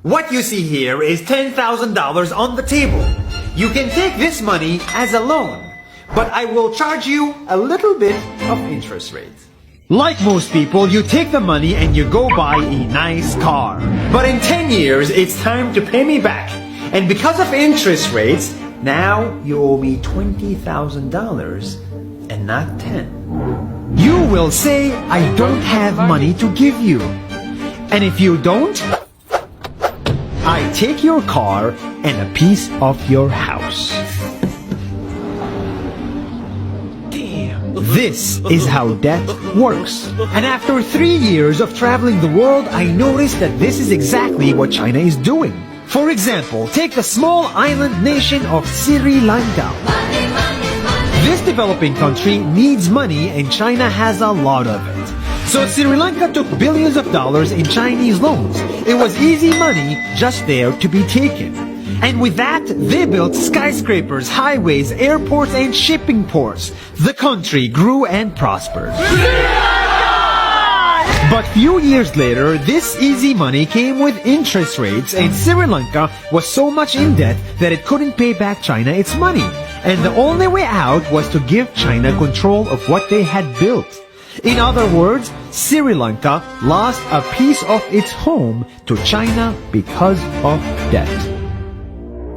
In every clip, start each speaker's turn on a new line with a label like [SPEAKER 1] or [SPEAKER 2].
[SPEAKER 1] What you see here is $10,000 on the table. You can take this money as a loan, but I will charge you a little bit of interest rate. Like most people, you take the money and you go buy a nice car. But in 10 years, it's time to pay me back. And because of interest rates, now you owe me $20,000 and not 10. You will say, I don't have money to give you. And if you don't, I take your car and a piece of your house. This is how debt works. And after 3 years of traveling the world, I noticed that this is exactly what China is doing. For example, take the small island nation of Sri Lanka. This developing country needs money and China has a lot of it. So Sri Lanka took billions of dollars in Chinese loans. It was easy money just there to be taken. And with that, they built skyscrapers, highways, airports, and shipping ports. The country grew and prospered. But few years later, this easy money came with interest rates, and Sri Lanka was so much in debt that it couldn't pay back China its money. And the only way out was to give China control of what they had built. In other words, Sri Lanka lost a piece of its home to China because of debt.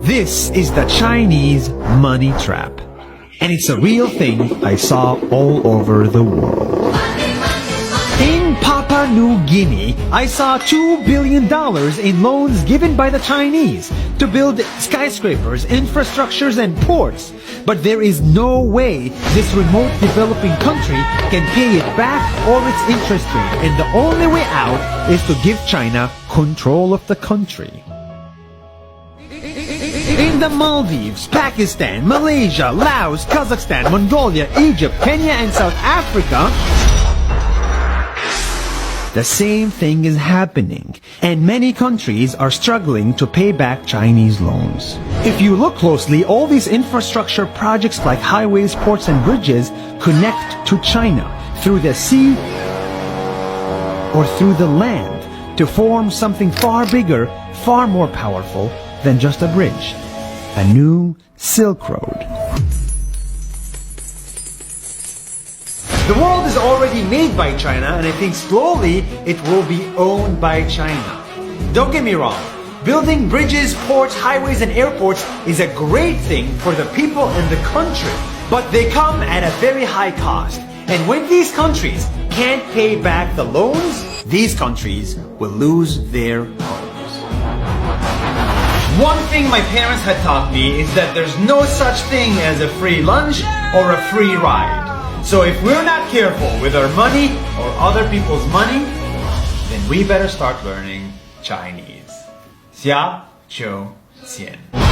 [SPEAKER 1] This is the Chinese money trap. And it's a real thing I saw all over the world. In Papua New Guinea, I saw $2 billion in loans given by the Chinese to build skyscrapers, infrastructures, and ports. But there is no way this remote developing country can pay it back or its interest rate. And the only way out is to give China control of the country. In the Maldives, Pakistan, Malaysia, Laos, Kazakhstan, Mongolia, Egypt, Kenya, and South Africa, the same thing is happening, and many countries are struggling to pay back Chinese loans. If you look closely, all these infrastructure projects like highways, ports, and bridges connect to China through the sea or through the land to form something far bigger, far more powerful than just a bridge. A new Silk Road. The world is already made by China, and I think slowly it will be owned by China. Don't get me wrong, building bridges, ports, highways, and airports is a great thing for the people and the country, but they come at a very high cost. And when these countries can't pay back the loans, these countries will lose their homes. One thing my parents had taught me is that there's no such thing as a free lunch or a free ride. So if we're not careful with our money or other people's money, then we better start learning Chinese. 下周见。